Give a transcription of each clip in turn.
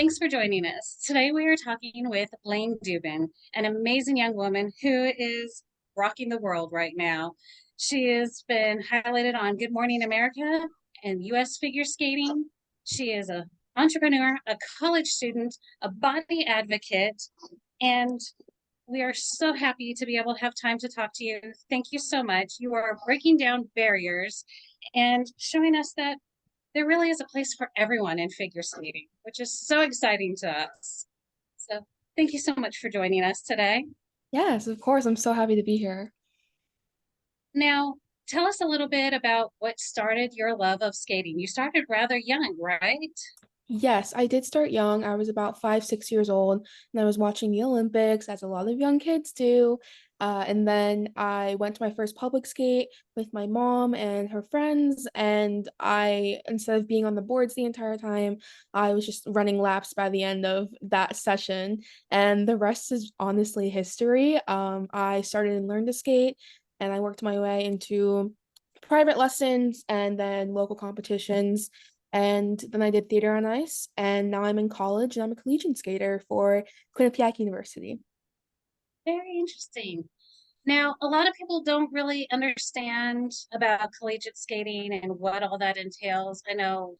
Thanks for joining us. Today we are talking with Laine Dubin, an amazing young woman who is rocking the world right now. She has been highlighted on Good Morning America and US figure skating. She is an entrepreneur, a college student, a body advocate, and we are so happy to be able to have time to talk to you. Thank you so much. You are breaking down barriers and showing us that there really is a place for everyone in figure skating, which is so exciting to us. So thank you so much for joining us today. Yes, of course. I'm so happy to be here. Now, tell us a little bit about what started your love of skating. You started rather young, right? Yes, I did start young. I was about 5, 6 years old, and I was watching the Olympics, as a lot of young kids do. And then I went to my first public skate with my mom and her friends, and instead of being on the boards the entire time, I was just running laps by the end of that session. And the rest is honestly history. I started and learned to skate, and I worked my way into private lessons and then local competitions. And then I did theater on ice, and now I'm in college and I'm a collegiate skater for Quinnipiac University. Very interesting. Now, a lot of people don't really understand about collegiate skating and what all that entails. I know,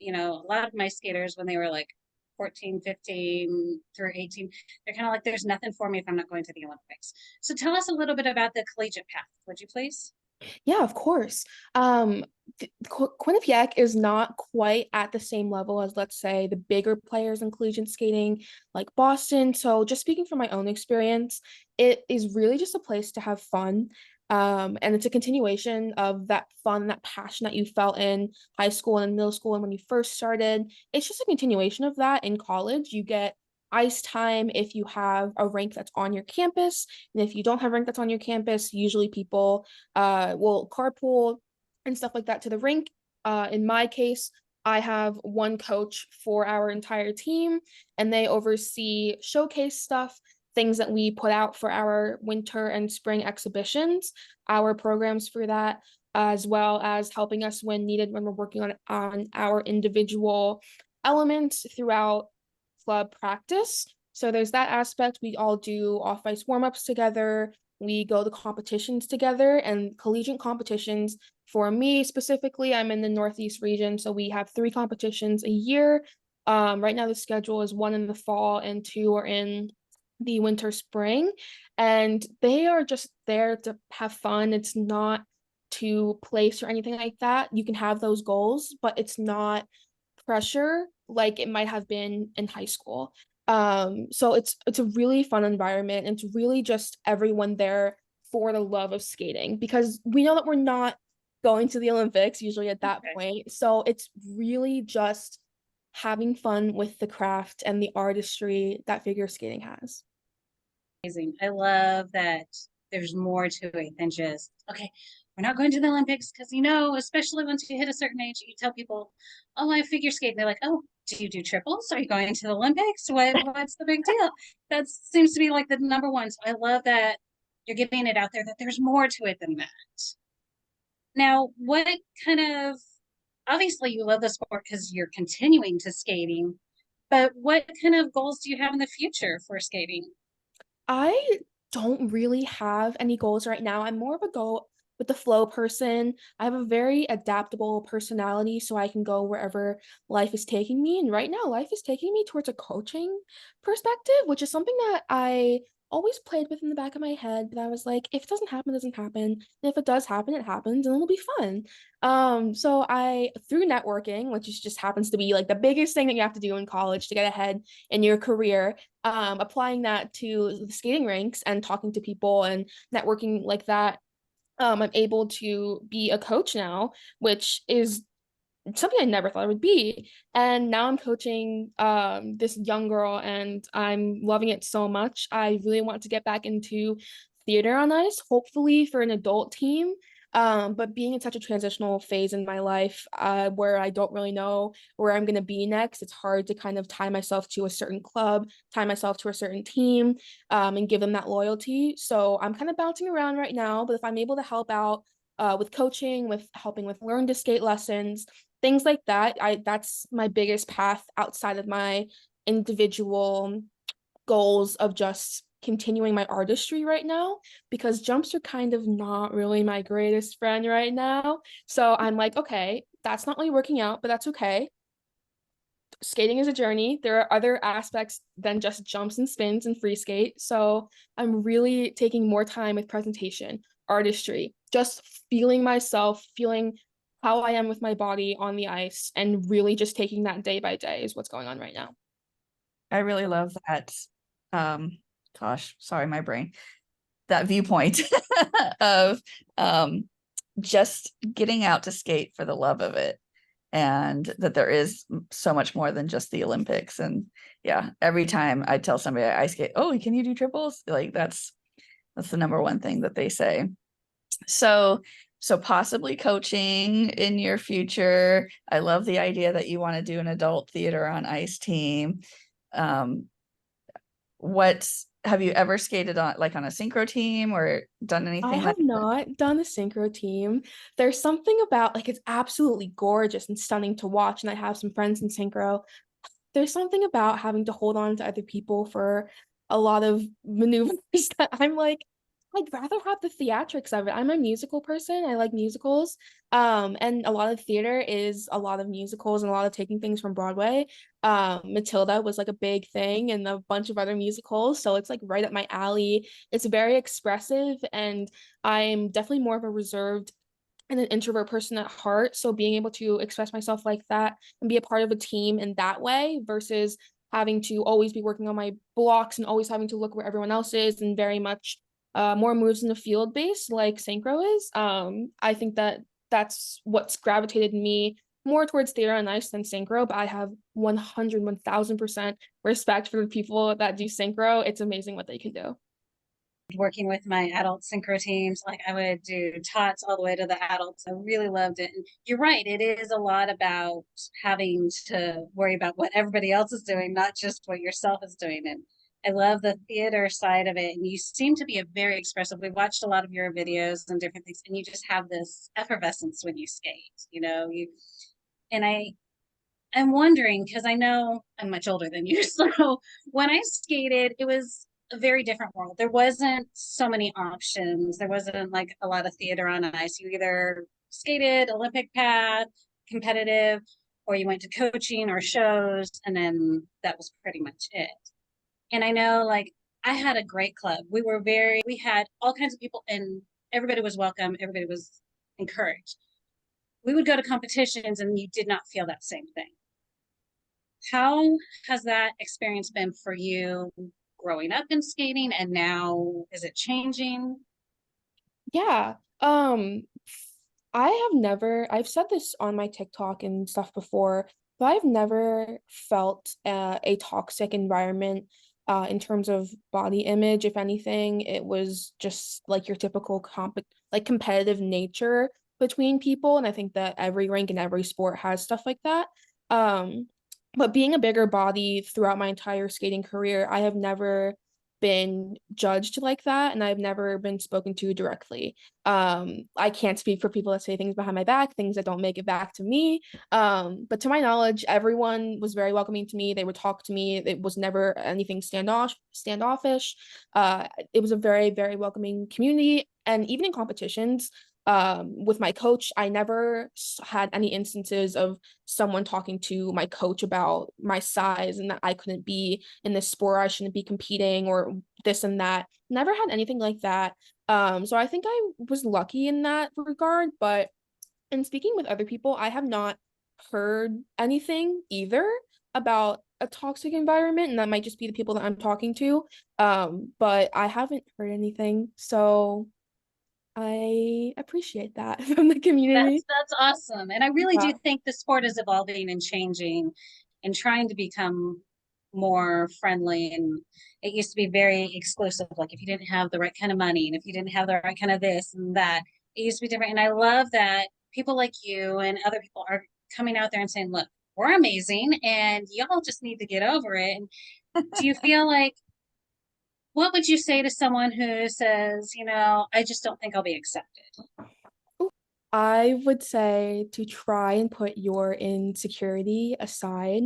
a lot of my skaters, when they were like 14, 15 through 18, they're kind of like, there's nothing for me if I'm not going to the Olympics. So tell us a little bit about the collegiate path, would you please? Yeah, of course. Quinnipiac is not quite at the same level as, let's say, the bigger players in collegiate skating, like Boston. So, just speaking from my own experience, it is really just a place to have fun. And it's a continuation of that fun, that passion that you felt in high school and middle school and when you first started. It's just a continuation of that in college. You get ice time if you have a rink that's on your campus. And if you don't have a rink that's on your campus, usually people will carpool and stuff like that to the rink. In my case, I have one coach for our entire team, and they oversee showcase stuff, things that we put out for our winter and spring exhibitions, our programs for that, as well as helping us when needed when we're working on our individual elements throughout club practice. So there's that aspect. We all do off ice warm ups together. We go to competitions together and collegiate competitions. For me specifically, I'm in the Northeast region, so we have 3 competitions a year. Right now, the schedule is one in the fall and two are in the winter spring, and they are just there to have fun. It's not to place or anything like that. You can have those goals, but it's not pressure like it might have been in high school. So it's a really fun environment. And it's really just everyone there for the love of skating because we know that we're not going to the Olympics usually at that Okay. point. So it's really just having fun with the craft and the artistry that figure skating has. Amazing. I love that there's more to it than just, okay, we're not going to the Olympics because, especially once you hit a certain age, you tell people, oh, I figure skate. And they're like, oh, do you do triples? Are you going to the Olympics? What's the big deal? That seems to be like the number one. So I love that you're getting it out there that there's more to it than that. Now, what kind of, obviously you love the sport because you're continuing to skating, but what kind of goals do you have in the future for skating? I don't really have any goals right now. I'm more of a go with the flow person. I have a very adaptable personality, so I can go wherever life is taking me. And right now, life is taking me towards a coaching perspective, which is something that I always played with in the back of my head. But I was like, if it doesn't happen, it doesn't happen. And if it does happen, it happens, and it'll be fun. So I through networking, which just happens to be like the biggest thing that you have to do in college to get ahead in your career, applying that to the skating rinks and talking to people and networking like that, I'm able to be a coach now, which is something I never thought I would be. And now I'm coaching this young girl, and I'm loving it so much. I really want to get back into theater on ice, hopefully for an adult team. But being in such a transitional phase in my life, where I don't really know where I'm going to be next, it's hard to kind of tie myself to a certain club, tie myself to a certain team, and give them that loyalty. So I'm kind of bouncing around right now. But if I'm able to help out with coaching, with helping with learn to skate lessons, things like that, I that's my biggest path outside of my individual goals of just continuing my artistry right now because jumps are kind of not really my greatest friend right now. So I'm like, okay, that's not really working out, but that's okay. Skating is a journey. There are other aspects than just jumps and spins and free skate. So I'm really taking more time with presentation, artistry, just feeling myself, feeling how I am with my body on the ice, and really just taking that day by day is what's going on right now. I really love that. Um, gosh, sorry, my brain. That viewpoint of just getting out to skate for the love of it, and that there is so much more than just the Olympics. And yeah, every time I tell somebody I skate, oh, can you do triples? Like that's the number one thing that they say. So possibly coaching in your future. I love the idea that you want to do an adult theater on ice team. Um, what have you ever skated on, like on a synchro team or done I anything have like that? not done a synchro team. There's something about like it's absolutely gorgeous and stunning to watch, and I have some friends in synchro. There's something about having to hold on to other people for a lot of maneuvers that I'm like, I'd rather have the theatrics of it. I'm a musical person. I like musicals. And a lot of theater is a lot of musicals and a lot of taking things from Broadway. Matilda was like a big thing and a bunch of other musicals. So it's like right up my alley. It's very expressive, and I'm definitely more of a reserved and an introvert person at heart. So being able to express myself like that and be a part of a team in that way versus having to always be working on my blocks and always having to look where everyone else is and very much more moves in the field base like synchro is. I think that that's what's gravitated me more towards theater on ice than synchro, but I have 100, 1000% respect for the people that do synchro. It's amazing what they can do. Working with my adult synchro teams, like I would do tots all the way to the adults. I really loved it. And you're right, it is a lot about having to worry about what everybody else is doing, not just what yourself is doing. And I love the theater side of it. And you seem to be a very expressive. We watched a lot of your videos and different things, and you just have this effervescence when you skate, you and I'm wondering because I know I'm much older than you. So when I skated, it was a very different world. There wasn't so many options. There wasn't like a lot of theater on ice. You either skated Olympic path, competitive, or you went to coaching or shows, and then that was pretty much it. And I know like I had a great club. We had all kinds of people, and everybody was welcome, everybody was encouraged. We would go to competitions and you did not feel that same thing. How has that experience been for you growing up in skating and now is it changing? Yeah. I've said this on my TikTok and stuff before, but I've never felt a toxic environment in terms of body image. If anything, it was just like your typical competitive nature between people. And I think that every rank and every sport has stuff like that. Um, but being a bigger body throughout my entire skating career, I have never been judged like that, and I've never been spoken to directly. I can't speak for people that say things behind my back, things that don't make it back to me. But to my knowledge, everyone was very welcoming to me. They would talk to me. It was never anything standoffish. It was a very, very welcoming community. And even in competitions, with my coach, I never had any instances of someone talking to my coach about my size and that I couldn't be in this sport, I shouldn't be competing or this and that. Never had anything like that. So I think I was lucky in that regard, but in speaking with other people, I have not heard anything either about a toxic environment, and that might just be the people that I'm talking to. But I haven't heard anything, so I appreciate that from the community. That's awesome. And I really do Yeah. think the sport is evolving and changing and trying to become more friendly. And it used to be very exclusive. Like if you didn't have the right kind of money and if you didn't have the right kind of this and that, it used to be different. And I love that people like you and other people are coming out there and saying, look, we're amazing and y'all just need to get over it. And do you feel like what would you say to someone who says, I just don't think I'll be accepted? I would say to try and put your insecurity aside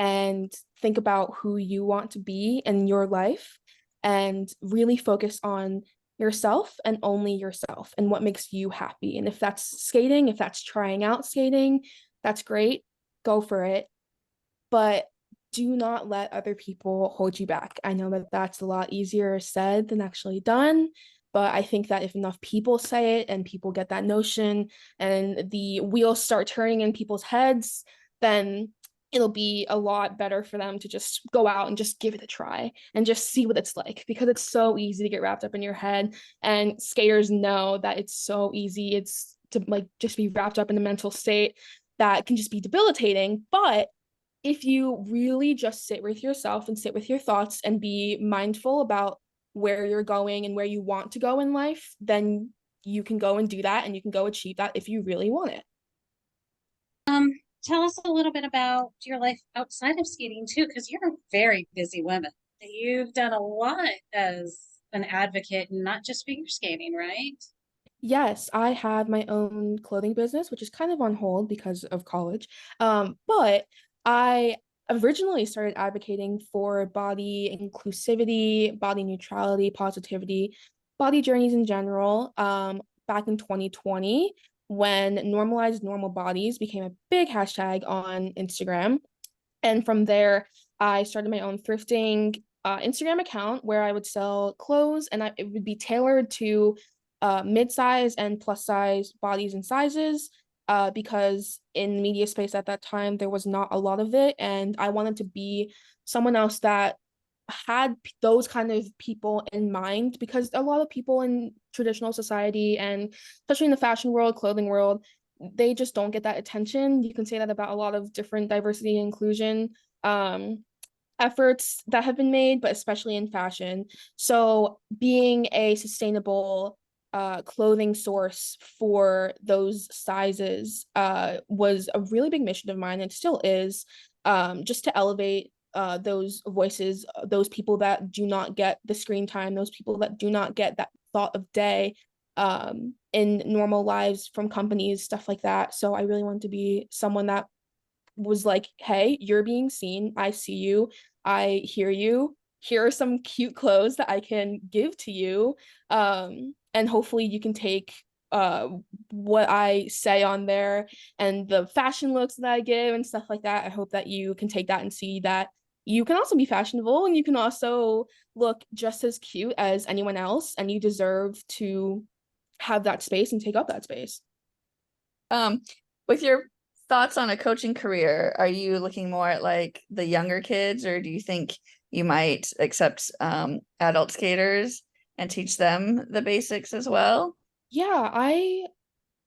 and think about who you want to be in your life and really focus on yourself and only yourself and what makes you happy. And if that's skating, if that's trying out skating, that's great. Go for it. But do not let other people hold you back. I know that that's a lot easier said than actually done, but I think that if enough people say it and people get that notion and the wheels start turning in people's heads, then it'll be a lot better for them to just go out and just give it a try and just see what it's like, because it's so easy to get wrapped up in your head, and skaters know that it's so easy. It's to like just be wrapped up in a mental state that can just be debilitating. But if you really just sit with yourself and sit with your thoughts and be mindful about where you're going and where you want to go in life, then you can go and do that, and you can go achieve that if you really want it. Tell us a little bit about your life outside of skating too, because you're a very busy woman. You've done a lot as an advocate, not just figure skating, right? Yes, I have my own clothing business, which is kind of on hold because of college. But I originally started advocating for body inclusivity, body neutrality, positivity, body journeys in general, back in 2020 when normalized normal bodies became a big hashtag on Instagram. And from there, I started my own thrifting Instagram account where I would sell clothes, and it would be tailored to mid-size and plus size bodies and sizes, because in the media space at that time, there was not a lot of it. And I wanted to be someone else that had those kind of people in mind, because a lot of people in traditional society, and especially in the fashion world, clothing world, they just don't get that attention. You can say that about a lot of different diversity and inclusion efforts that have been made, but especially in fashion. So being a sustainable clothing source for those sizes was a really big mission of mine, and still is, just to elevate those voices, those people that do not get the screen time, those people that do not get that thought of day in normal lives from companies, stuff like that. So I really wanted to be someone that was like, hey, you're being seen. I see you. I hear you. Here are some cute clothes that I can give to you. And hopefully you can take what I say on there and the fashion looks that I give and stuff like that. I hope that you can take that and see that you can also be fashionable, and you can also look just as cute as anyone else, and you deserve to have that space and take up that space. With your thoughts on a coaching career, are you looking more at like the younger kids, or do you think you might accept adult skaters and teach them the basics as well? Yeah, I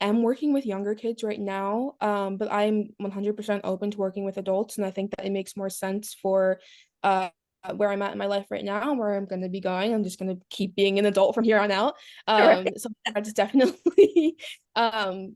am working with younger kids right now, but I'm 100% open to working with adults, and I think that it makes more sense for uh, where I'm at in my life right now and where I'm going to be going. I'm just going to keep being an adult from here on out. Right. So that's definitely I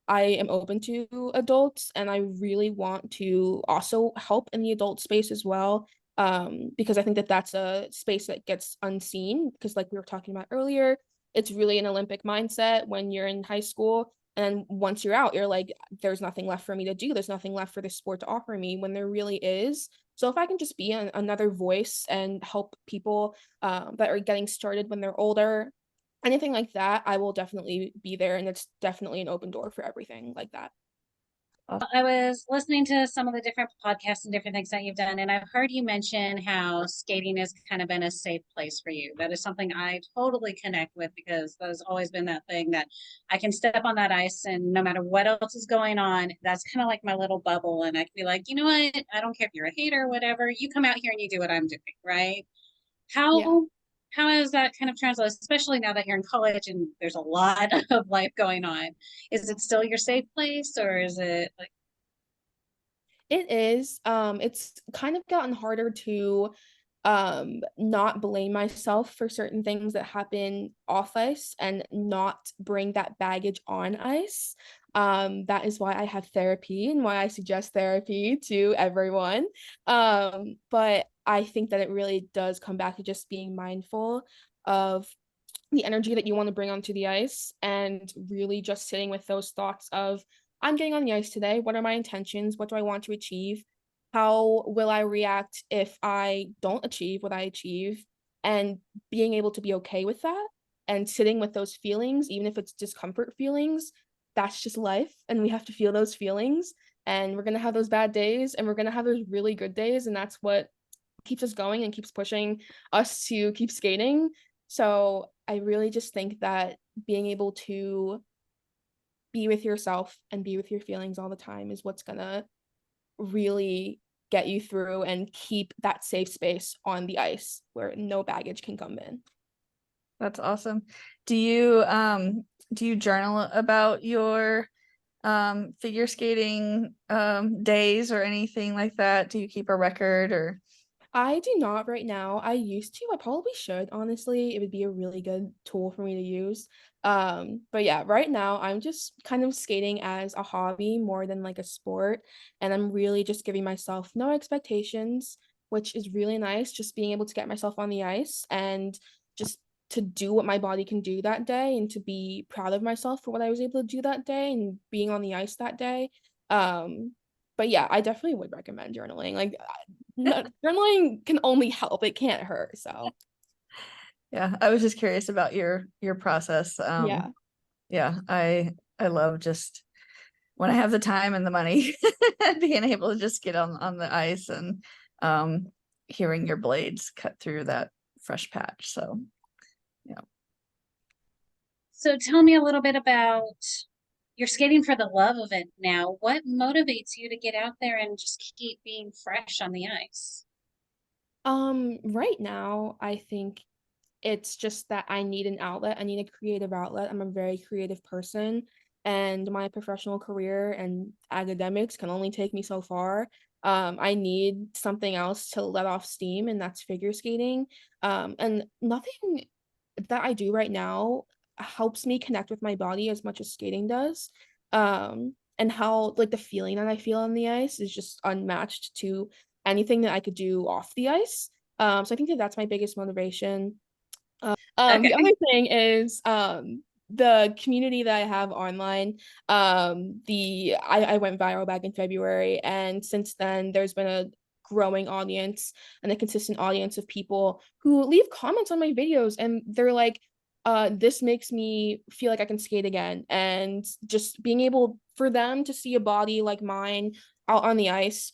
am open to adults, and I really want to also help in the adult space as well. Because I think that that's a space that gets unseen, because like we were talking about earlier, it's really an Olympic mindset when you're in high school. And once you're out, you're like, there's nothing left for me to do. There's nothing left for this sport to offer me, when there really is. So if I can just be another voice and help people that are getting started when they're older, anything like that, I will definitely be there, and it's definitely an open door for everything like that. I was listening to some of the different podcasts and different things that you've done, and I've heard you mention how skating has kind of been a safe place for you. That is something I totally connect with, because there's always been that thing that I can step on that ice and no matter what else is going on, that's kind of like my little bubble. And I can be like, you know what? I don't care if you're a hater or whatever. You come out here and you do what I'm doing, right? Yeah. How is that kind of translated, especially now that you're in college and there's a lot of life going on? Is it still your safe place, or is it like, It is. It's kind of gotten harder to not blame myself for certain things that happen off ice and not bring that baggage on ice. That is why I have therapy and why I suggest therapy to everyone. But I think that it really does come back to just being mindful of the energy that you want to bring onto the ice, and really just sitting with those thoughts of, I'm getting on the ice today. What are my intentions? What do I want to achieve? how will I react if I don't achieve what I achieve, and being able to be okay with that and sitting with those feelings, even if it's discomfort feelings. That's just life, and we have to feel those feelings, and we're gonna have those bad days, and we're gonna have those really good days, and that's what keeps us going and keeps pushing us to keep skating. So I really just think that being able to be with yourself and be with your feelings all the time is what's gonna really get you through and keep that safe space on the ice where no baggage can come in. That's awesome. Do you journal about your figure skating days or anything like that? Do you keep a record or I do not right now. I used to. I probably should, honestly. It would be a really good tool for me to use. But yeah, right now I'm just kind of skating as a hobby more than like a sport. And I'm really just giving myself no expectations, which is really nice. Just being able to get myself on the ice and just to do what my body can do that day and to be proud of myself for what I was able to do that day and being on the ice that day. Um, but yeah, I definitely would recommend journaling. Like no, journaling can only help, it can't hurt. So yeah, I was just curious about your process. yeah. Yeah, I love just when I have the time and the money being able to just get on the ice and um hearing your blades cut through that fresh patch. So yeah. So tell me a little bit about you're skating for the love of it now. What motivates you to get out there and just keep being fresh on the ice? Right now, I think it's just that I need an outlet. I need a creative outlet. I'm a very creative person, and my professional career and academics can only take me so far. I need something else to let off steam, and that's figure skating. And nothing that I do right now helps me connect with my body as much as skating does. And how like the feeling that I feel on the ice is just unmatched to anything that I could do off the ice. So I think that that's my biggest motivation. The Okay. other thing is the community that I have online. I went viral back in February, and since then there's been a growing audience and a consistent audience of people who leave comments on my videos, and they're like, this makes me feel like I can skate again. And just being able for them to see a body like mine out on the ice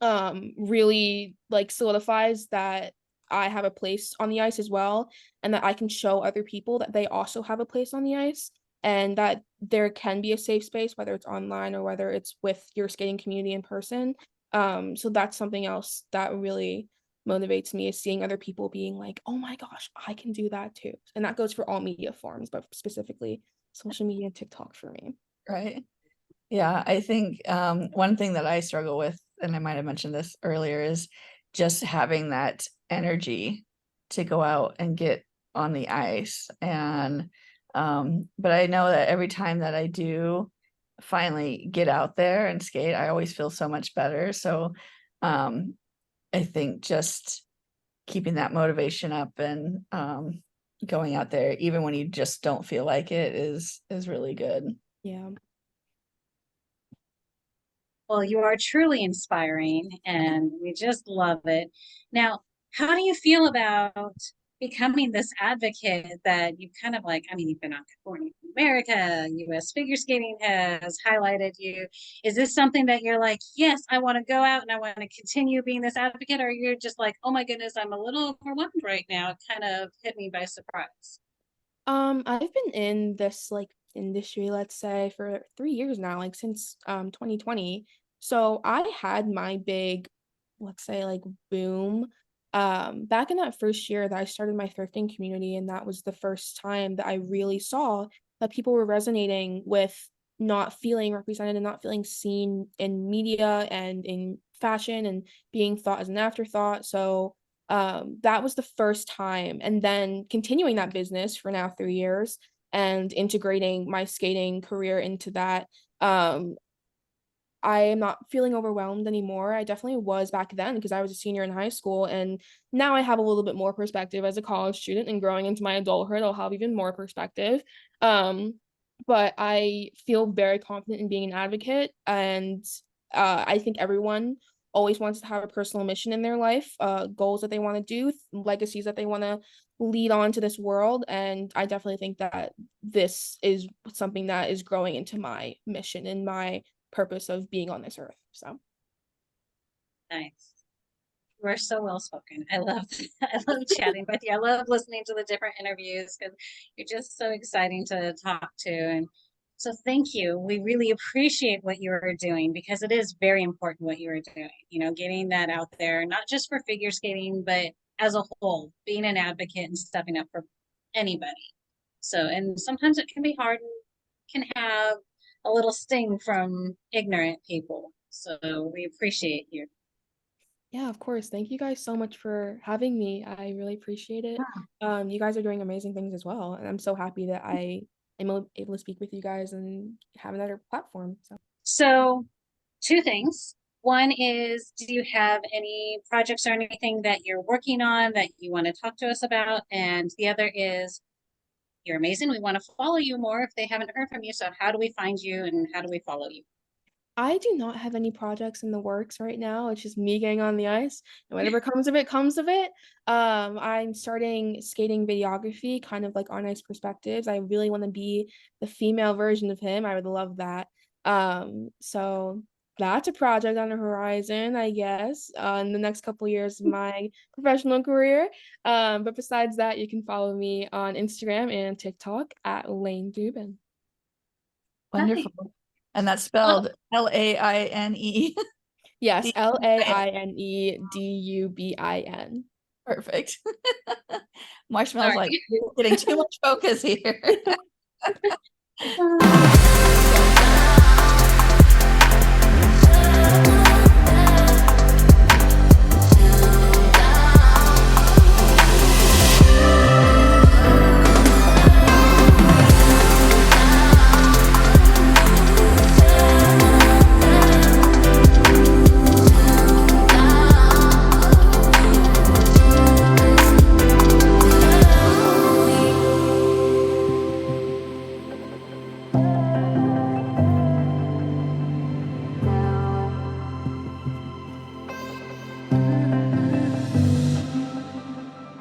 really like solidifies that I have a place on the ice as well, and that I can show other people that they also have a place on the ice, and that there can be a safe space, whether it's online or whether it's with your skating community in person. So that's something else that really motivates me, is seeing other people being like, oh my gosh, I can do that too. And that goes for all media forms, but specifically social media and TikTok for me. Right. Yeah, I think one thing that I struggle with, and I might have mentioned this earlier, is just having that energy to go out and get on the ice. And but I know that every time that I do finally get out there and skate, I always feel so much better. So um I think just keeping that motivation up and going out there even when you just don't feel like it is really good. Yeah. Well, you are truly inspiring and we just love it. Now, how do you feel about becoming this advocate that you kind of like, I mean, you've been on Good Morning America, US Figure Skating has highlighted you. Is this something that you're like, yes, I want to go out and I want to continue being this advocate? Or you're just like, oh my goodness, I'm a little overwhelmed right now. It kind of hit me by surprise. I've been in this like industry, let's say, for 3 years now, like since 2020. So I had my big, let's say, like boom back in that first year that I started my thrifting community, and that was the first time that I really saw that people were resonating with not feeling represented and not feeling seen in media and in fashion and being thought as an afterthought. So that was the first time, and then continuing that business for now 3 years and integrating my skating career into that. I am not feeling overwhelmed anymore. I definitely was back then because I was a senior in high school, and now I have a little bit more perspective as a college student, and growing into my adulthood I'll have even more perspective. But I feel very confident in being an advocate, and I think everyone always wants to have a personal mission in their life, goals that they want to do, legacies that they want to lead on to this world. And I definitely think that this is something that is growing into my mission and my purpose of being on this earth. So Nice. You are so well spoken. I love I love chatting with you. I love listening to the different interviews because you're just so exciting to talk to. And so thank you. We really appreciate what you are doing because it is very important what you are doing. You know, getting that out there, not just for figure skating, but as a whole, being an advocate and stepping up for anybody. So, and sometimes it can be hard and can have a little sting from ignorant people. So we appreciate you. yeah, of course. Thank you guys so much for having me. I really appreciate it. You guys are doing amazing things as well, and I'm so happy that I am able to speak with you guys and have another platform. So, two things. One is, do you have any projects or anything that you're working on that you want to talk to us about? And the other is, you're amazing. We want to follow you more if they haven't heard from you. So, how do we find you and how do we follow you? I do not have any projects in the works right now. It's just me getting on the ice, and whatever comes of it, comes of it. I'm starting skating videography, kind of like on ice perspectives. I really want to be the female version of him. I would love that. So that's a project on the horizon, I guess, in the next couple years of my professional career. But besides that, you can follow me on Instagram and TikTok at Laine Dubin. Wonderful. And that's spelled Laine. Yes, LAINEDUBIN. Perfect. Marshmallow's like, you're getting too much focus here.